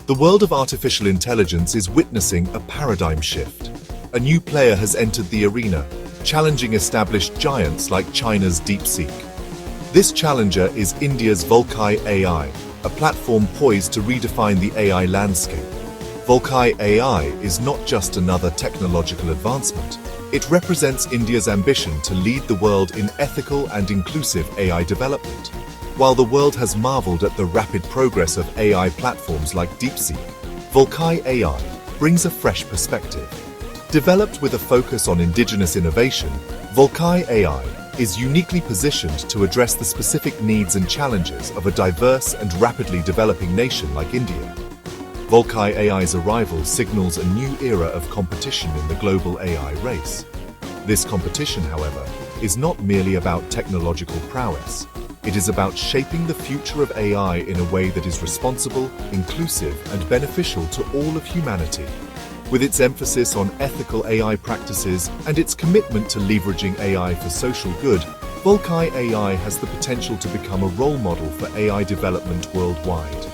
The world of artificial intelligence is witnessing a paradigm shift. A new player has entered the arena, challenging established giants like China's DeepSeek. This challenger is India's Volkai AI, a platform poised to redefine the AI landscape. Volkai AI is not just another technological advancement. It represents India's ambition to lead the world in ethical and inclusive AI development. While the world has marveled at the rapid progress of AI platforms like DeepSeek, Volkai AI brings a fresh perspective. Developed with a focus on indigenous innovation, Volkai AI is uniquely positioned to address the specific needs and challenges of a diverse and rapidly developing nation like India. Volkai AI's arrival signals a new era of competition in the global AI race. This competition, however, is not merely about technological prowess. It is about shaping the future of AI in a way that is responsible, inclusive, and beneficial to all of humanity. With its emphasis on ethical AI practices and its commitment to leveraging AI for social good, Volkai AI has the potential to become a role model for AI development worldwide.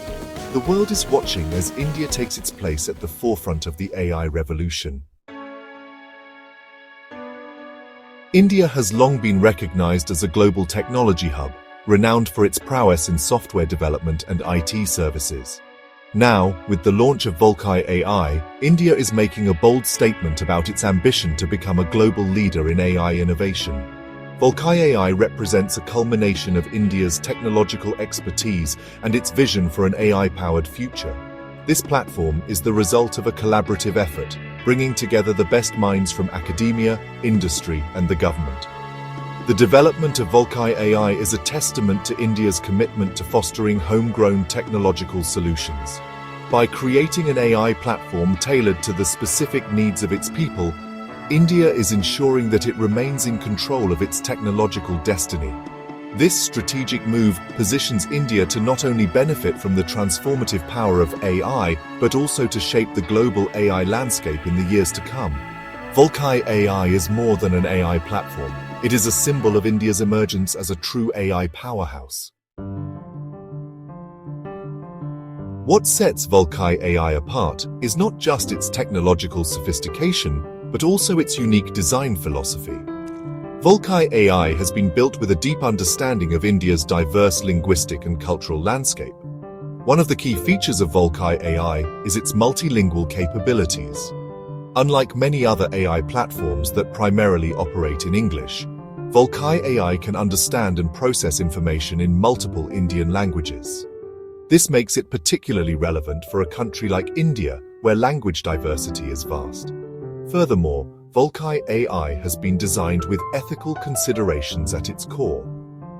The world is watching as India takes its place at the forefront of the AI revolution. India has long been recognized as a global technology hub, renowned for its prowess in software development and IT services. Now, with the launch of Volkai AI, India is making a bold statement about its ambition to become a global leader in AI innovation. Volkai AI represents a culmination of India's technological expertise and its vision for an AI-powered future. This platform is the result of a collaborative effort, bringing together the best minds from academia, industry, and the government. The development of Volkai AI is a testament to India's commitment to fostering homegrown technological solutions. By creating an AI platform tailored to the specific needs of its people, India is ensuring that it remains in control of its technological destiny. This strategic move positions India to not only benefit from the transformative power of AI, but also to shape the global AI landscape in the years to come. Volkai AI is more than an AI platform. It is a symbol of India's emergence as a true AI powerhouse. What sets Volkai AI apart is not just its technological sophistication, but also its unique design philosophy. Volkai AI has been built with a deep understanding of India's diverse linguistic and cultural landscape. One of the key features of Volkai AI is its multilingual capabilities. Unlike many other AI platforms that primarily operate in English, Volkai AI can understand and process information in multiple Indian languages. This makes it particularly relevant for a country like India, where language diversity is vast. Furthermore, Volkai AI has been designed with ethical considerations at its core.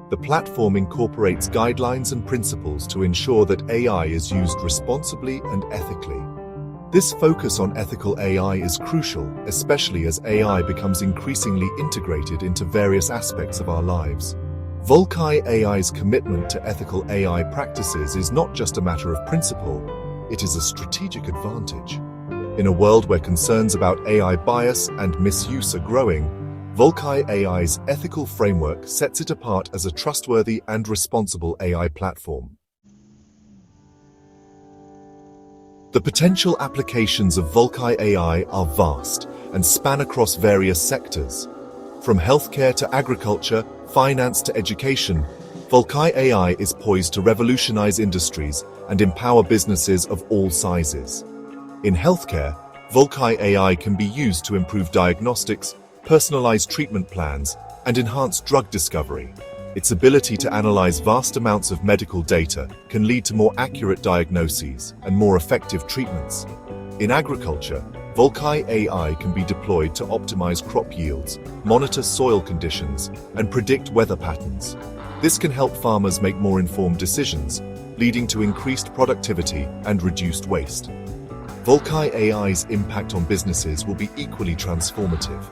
The platform incorporates guidelines and principles to ensure that AI is used responsibly and ethically. This focus on ethical AI is crucial, especially as AI becomes increasingly integrated into various aspects of our lives. Volkai AI's commitment to ethical AI practices is not just a matter of principle, it is a strategic advantage. In a world where concerns about AI bias and misuse are growing, Volkai AI's ethical framework sets it apart as a trustworthy and responsible AI platform. The potential applications of Volkai AI are vast and span across various sectors. From healthcare to agriculture, finance to education, Volkai AI is poised to revolutionize industries and empower businesses of all sizes. In healthcare, Volkai AI can be used to improve diagnostics, personalize treatment plans, and enhance drug discovery. Its ability to analyze vast amounts of medical data can lead to more accurate diagnoses and more effective treatments. In agriculture, Volkai AI can be deployed to optimize crop yields, monitor soil conditions, and predict weather patterns. This can help farmers make more informed decisions, leading to increased productivity and reduced waste. Volkai AI's impact on businesses will be equally transformative.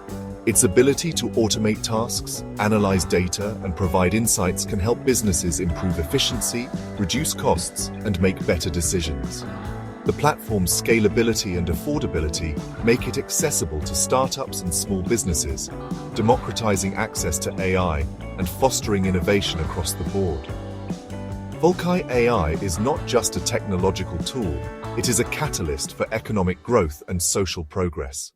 Its ability to automate tasks, analyze data, and provide insights can help businesses improve efficiency, reduce costs, and make better decisions. The platform's scalability and affordability make it accessible to startups and small businesses, democratizing access to AI and fostering innovation across the board. Volkai AI is not just a technological tool, it is a catalyst for economic growth and social progress.